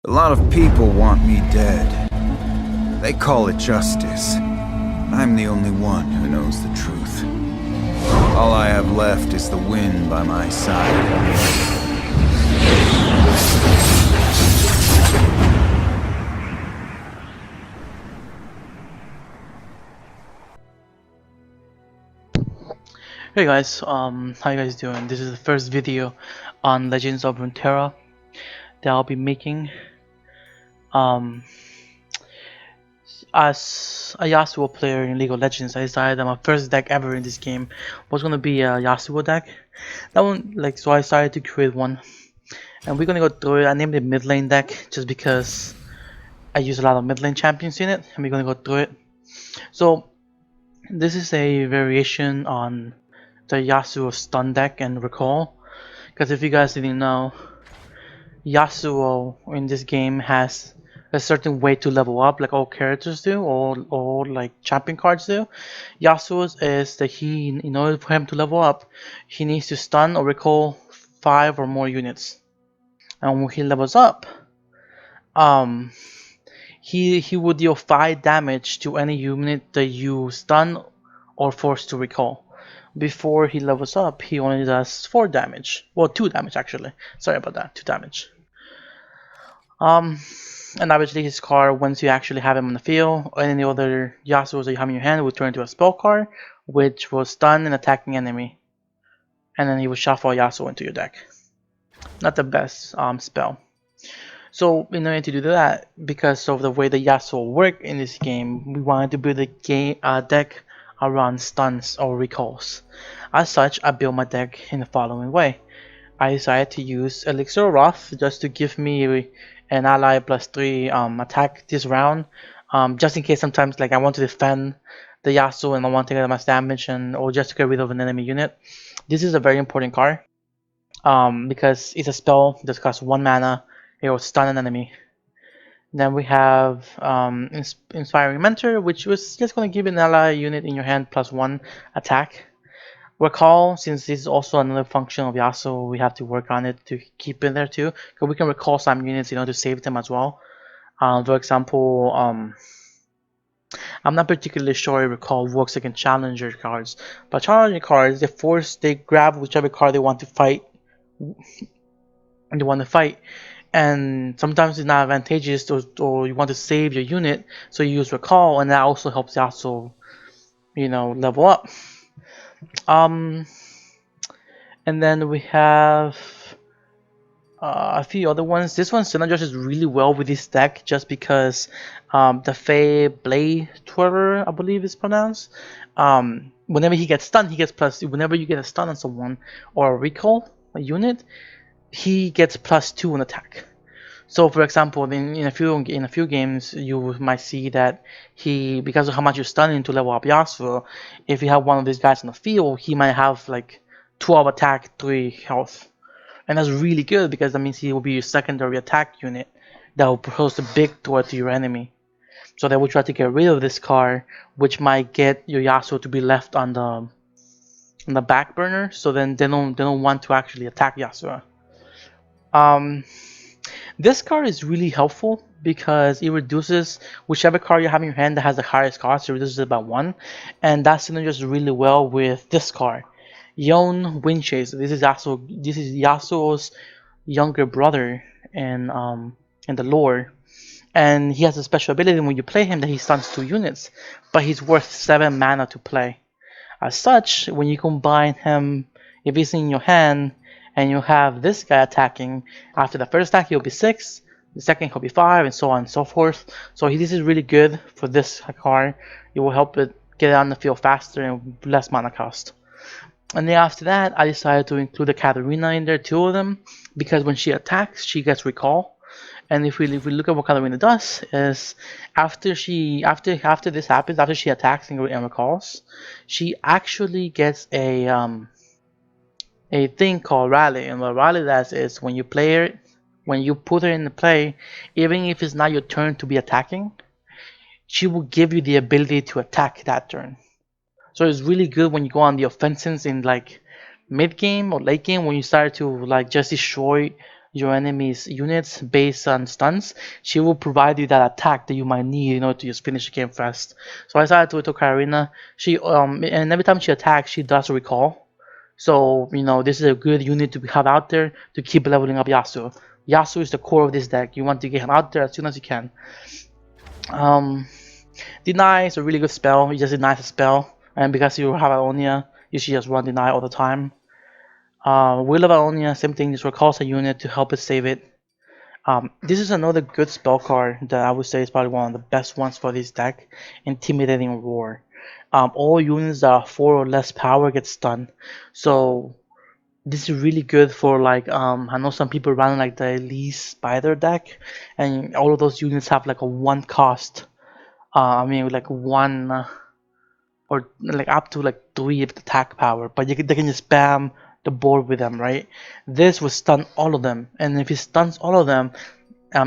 A lot of people want me dead. They call it justice. I'm the only one who knows the truth. All I have left is the wind by my side. Hey guys, how you guys doing? This is the first video on Legends of Runeterra that I'll be making. Um, as a Yasuo player in League of Legends, I decided that my first deck ever in this game was gonna be a Yasuo deck. That one, so I decided to create one, and we're gonna go through it. I named it mid lane deck just because I use a lot of mid lane champions in it, and we're gonna go through it. So this is a variation on the Yasuo stun deck and recall. Because if you guys didn't know, Yasuo in this game has a certain way to level up, like all characters do, or like champion cards do. Yasuo's is that in order for him to level up, he needs to stun or recall 5 or more units. And when he levels up, um, he would deal 5 damage to any unit that you stun or force to recall. Before he levels up, he only does 4 damage. Well, 2 damage actually. Sorry about that, 2 damage. Um, and obviously his card, once you actually have him on the field, or any other Yasuos that you have in your hand, will turn into a spell card, which will stun an attacking enemy. And then he will shuffle Yasuo into your deck. Not the best spell. So in order to do that, because of the way the Yasuo work in this game, we wanted to build a deck around stuns or recalls. As such, I built my deck in the following way. I decided to use Elixir of Wrath just to give me an ally +3 attack this round, just in case sometimes like I want to defend the Yasuo and I want to get much damage or just to get rid of an enemy unit. This is a very important card because it's a spell that costs 1 mana. It will stun an enemy. Then we have Inspiring Mentor, which was just going to give an ally unit in your hand +1 attack. Recall, since this is also another function of Yasuo, we have to work on it to keep it there too. Because we can recall some units in order to save them as well. For example, I'm not particularly sure if recall works against challenger cards, but challenger cards they grab whichever card they want to fight, and sometimes it's not advantageous or you want to save your unit, so you use recall, and that also helps Yasuo, level up. And then we have a few other ones. This one synergizes really well with this deck just because the Fey Blade Twirler, I believe it's pronounced. Whenever he gets stunned, he gets whenever you get a stun on someone or a recall a unit, he gets +2 on attack. So for example, in a few games, you might see that because of how much you're stunning to level up Yasuo, if you have one of these guys on the field, he might have like 12 attack, 3 health. And that's really good because that means he will be your secondary attack unit that will pose a big threat to your enemy. So they will try to get rid of this card, which might get your Yasuo to be left on the back burner. So then they don't want to actually attack Yasuo. This card is really helpful because it reduces whichever card you have in your hand that has the highest cost. It reduces it by 1, and that synergizes really well with this card, Yon Windchaser. This is Yasuo's younger brother in the lore, and he has a special ability when you play him that he stuns 2 units, but he's worth 7 mana to play. As such, when you combine him, if he's in your hand and you have this guy attacking, after the first attack he'll be 6, the second he'll be 5, and so on and so forth. So this is really good for this card. It will help it get on the field faster and less mana cost. And then after that, I decided to include the Katarina in there, 2 of them, because when she attacks, she gets recall. And if we look at what Katarina does, is after this happens, after she attacks and recalls, she actually gets a thing called rally. And what rally does is when you put her in the play, even if it's not your turn to be attacking, she will give you the ability to attack that turn. So it's really good when you go on the offensives in like mid game or late game when you start to like just destroy your enemy's units based on stuns, she will provide you that attack that you might need in order to just finish the game fast. So I started with Ocarina. She and every time she attacks, she does recall. So this is a good unit to have out there to keep leveling up Yasuo. Yasuo is the core of this deck. You want to get him out there as soon as you can. Um, Deny is a really good spell. You just deny the spell, and because you have Ionia, you should just run Deny all the time. Will of Ionia, same thing, just recalls a unit to help it save it. This is another good spell card that I would say is probably one of the best ones for this deck. Intimidating Roar. All units that are 4 or less power get stunned. So this is really good for like I know some people run like the Elise Spider deck, and all of those units have like a 1 cost. I mean like 1 or like up to like 3 attack power, but they can just spam the board with them, right? This will stun all of them, and if he stuns all of them,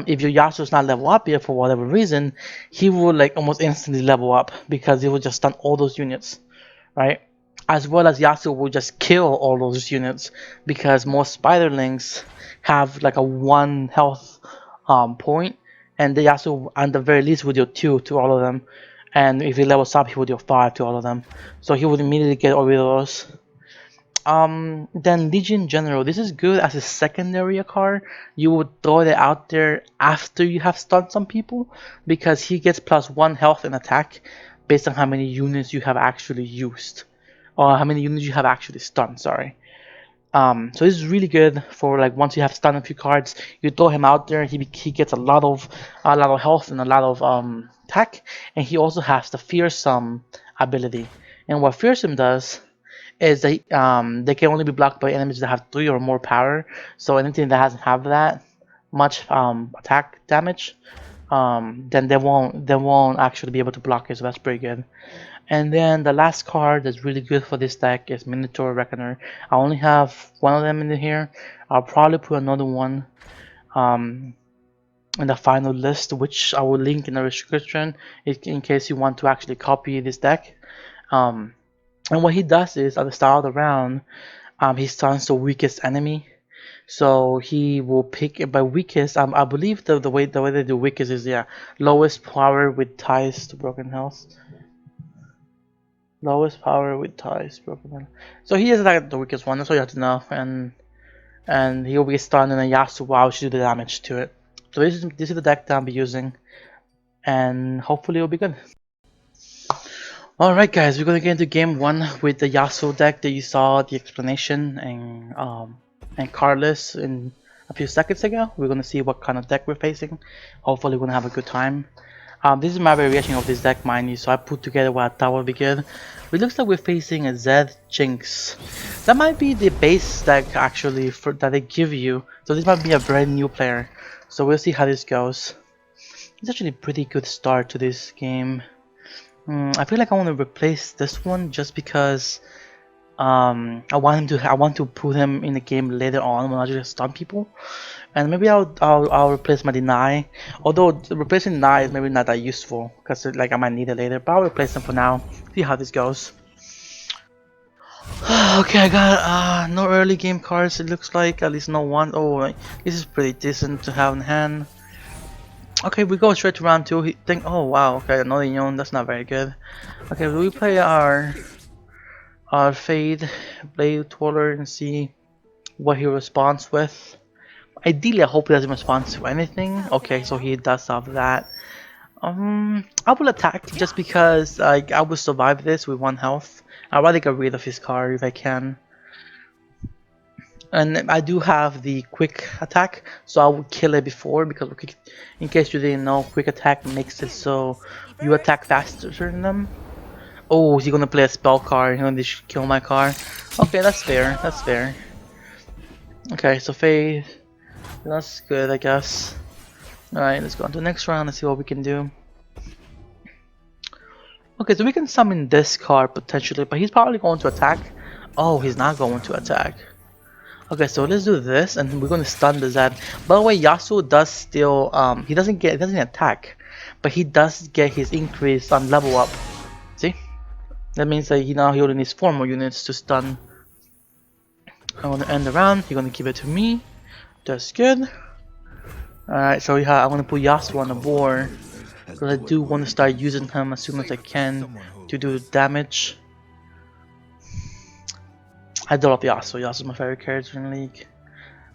if your Yasuo is not level up yet for whatever reason, he will like almost instantly level up because he will just stun all those units, right? As well as Yasuo will just kill all those units because most spiderlings have like a 1 health point, and the Yasuo at the very least will deal 2 to all of them, and if he levels up, he will deal 5 to all of them. So he would immediately get rid of those. Then Legion General, this is good as a secondary card. You would throw it out there after you have stunned some people because he gets +1 health and attack based on how many units you have actually used, or how many units you have actually stunned, sorry. So this is really good for like once you have stunned a few cards, you throw him out there, he gets a lot of health and a lot of attack, and he also has the Fearsome ability. And what Fearsome does is they can only be blocked by enemies that have 3 or more power. So anything that doesn't have that much attack damage, then they won't actually be able to block it. So that's pretty good. And then the last card that's really good for this deck is Minotaur Reckoner. I only have 1 of them in here. I'll probably put another one in the final list, which I will link in the description in case you want to actually copy this deck. And what he does is at the start of the round, he stuns the weakest enemy. So he will pick by weakest. I believe the way they do weakest is lowest power with ties to broken health. Lowest power with ties broken health. So he is like the weakest one. That's all you have to know. And he'll be stunned, and then Yasuo will do the damage to it. So this is the deck that I'll be using, and hopefully it'll be good. Alright guys, we're gonna get into game 1 with the Yasuo deck that you saw the explanation and card list in a few seconds ago. We're gonna see what kind of deck we're facing. Hopefully we're gonna have a good time. This is my variation of this deck, mind you, so I put together what I thought would be good. It looks like we're facing a Zed Jinx. That might be the base deck actually that they give you, so this might be a brand new player. So we'll see how this goes. It's actually a pretty good start to this game. I feel like I want to replace this one just because I want to put him in the game later on when I just stun people, and maybe I'll replace my Deny. Although replacing Deny is maybe not that useful because like I might need it later, but I'll replace them for now. See how this goes. Okay, I got no early game cards. It looks like at least no one. Oh, this is pretty decent to have in hand. Okay, we go straight to round 2. He think, oh wow, okay, another Yon, that's not very good. Okay, we play our Fade Blade Twirler and see what he responds with. Ideally, I hope he doesn't respond to anything. Okay, so he does have that. I will attack just because I will survive this with 1 health. I'd rather get rid of his card if I can. And I do have the quick attack, so I will kill it before, because in case you didn't know, quick attack makes it so you attack faster than them. Oh, is he gonna play a spell card? He's gonna kill my card? Okay, that's fair, that's fair. Okay, so Fade, that's good, I guess. Alright, let's go on to the next round and see what we can do. Okay, so we can summon this card potentially, but he's probably going to attack. Oh, he's not going to attack. Okay, so let's do this, and we're gonna stun the Zed. By the way, Yasuo does still he doesn't attack, but he does get his increase on level up. See? That means that he only needs 4 more units to stun. I'm gonna end the round. You're gonna give it to me. That's good. Alright, so I'm gonna put Yasuo on the board. Because I do want to start using him as soon as I can to do damage. I do love Yasuo. Yasuo's my favorite character in the league.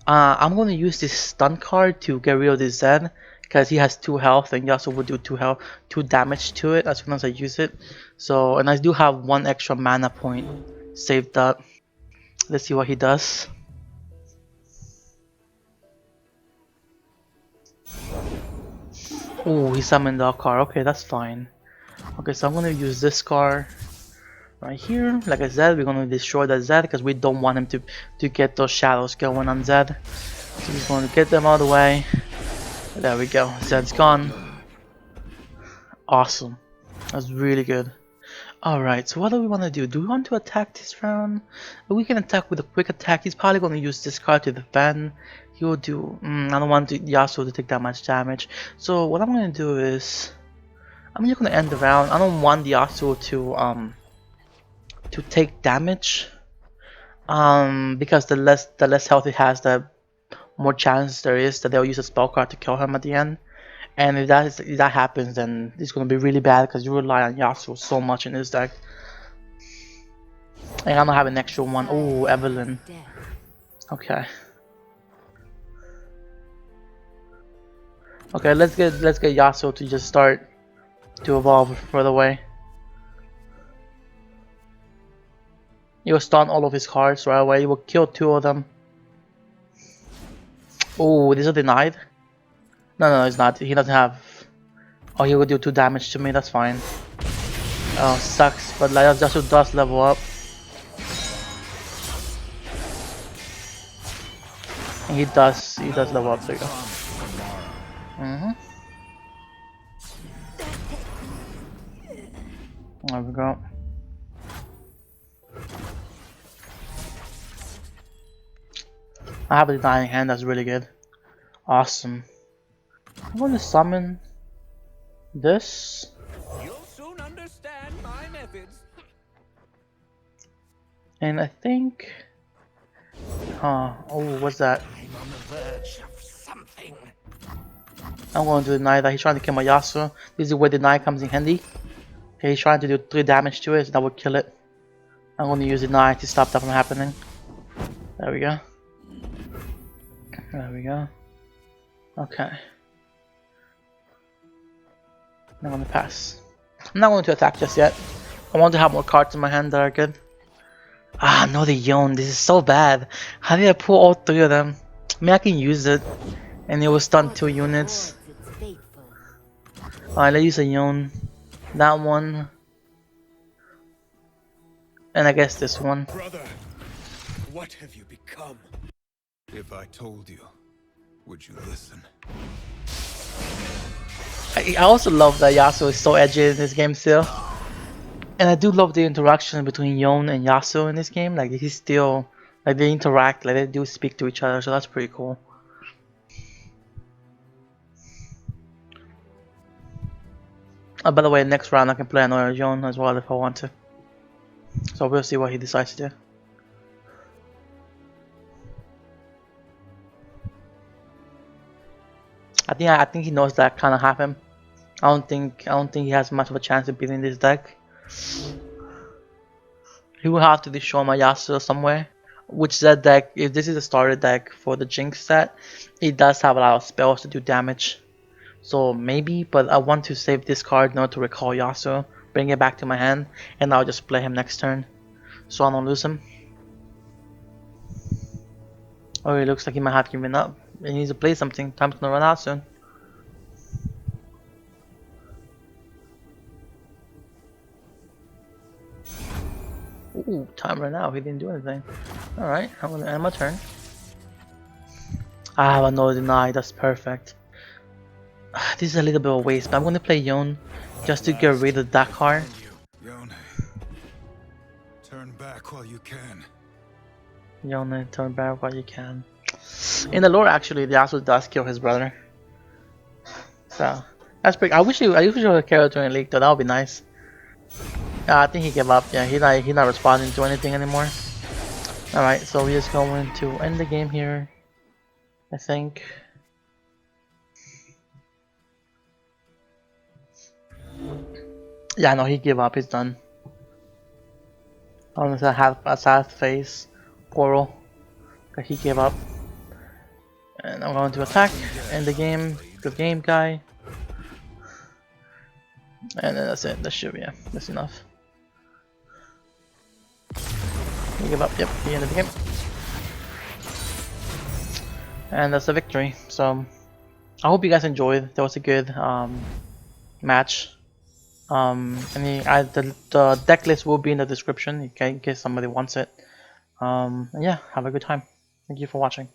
I'm going to use this stun card to get rid of this Zed. Because he has 2 health and Yasuo will do 2 damage to it as soon as I use it. So, and I do have 1 extra mana point saved up. Let's see what he does. Oh, he summoned the card. Okay, that's fine. Okay, so I'm gonna use this card right here. Like I said, we're gonna destroy that Zed because we don't want him to get those shadows going on Zed. So we're going to get them out of the way. There we go. Zed's gone. Awesome. That's really good. Alright, so what do we want to do? Do we want to attack this round? We can attack with a quick attack. He's probably going to use this card to defend. He will do... I don't want Yasuo to take that much damage. So what I'm going to do is... I'm just going to end the round. I don't want Yasuo to take damage. Because the less health he has, the more chances there is that they'll use a spell card to kill him at the end. And if that happens, then it's going to be really bad because you rely on Yasuo so much in this deck. And I'm gonna have an extra one. Oh, Evelyn. Okay. Okay, let's get Yasuo to just start to evolve further away. He will stun all of his cards right away. He will kill 2 of them. Oh, these are denied. No, it's not. He doesn't have. Oh, he will do 2 damage to me. That's fine. Oh, sucks. But Yasuo does level up. And he does level up. There you go. There we go. I have a dying hand. That's really good. Awesome. I'm going to summon this. You'll soon understand my methods. And I think... oh, what's that? I'm on the verge of something. I'm going to deny that. He's trying to kill my Yasuo. This is where deny comes in handy. Okay, he's trying to do 3 damage to it, so that would kill it. I'm going to use deny to stop that from happening. There we go. There we go. Okay. I'm going to pass. I'm not going to attack just yet. I want to have more cards in my hand that are good. Ah, no, the Yone. This is so bad. How did I pull all 3 of them? I mean, I can use it. And it will stun 2 units. Alright, let's use a Yone. That one. And I guess this one. Brother, what have you become? If I told you, would you listen? I also love that Yasuo is so edgy in this game still. And I do love the interaction between Yone and Yasuo in this game. Like, he's still... like, they interact, like, they do speak to each other, so that's pretty cool. By the way, next round I can play another Yone as well if I want to. So we'll see what he decides to do. I think he knows that I kind of have him. I don't think he has much of a chance of beating this deck. He will have to destroy my Yasuo somewhere. Which that deck, if this is a starter deck for the Jinx set, it does have a lot of spells to do damage. So maybe, but I want to save this card in order to recall Yasuo, bring it back to my hand, and I'll just play him next turn, so I don't lose him. Oh, it looks like he might have given up. He needs to play something. Time's gonna run out soon. Ooh, time ran out. He didn't do anything. Alright, I'm gonna end my turn. I have another deny. That's perfect. This is a little bit of a waste, but I'm gonna play Yone just to get rid of that card. Yone, turn back while you can. Yone, turn back while you can. In the lore, actually, the Yasuo does kill his brother. So that's pretty. I wish he was a character in League though. That would be nice. I think he gave up. Yeah, he's not responding to anything anymore. All right, so we're just going to end the game here. I think. Yeah, no, he gave up. He's done. Honestly, I had a sad face. Portal. But he gave up. And I'm going to attack. End the game. Good game, guy. And then that's it. That should be, yeah, that's enough. He gave up. Yep, he ended the game. And that's a victory. So I hope you guys enjoyed. That was a good match. The deck list will be in the description in case somebody wants it. And yeah, have a good time. Thank you for watching.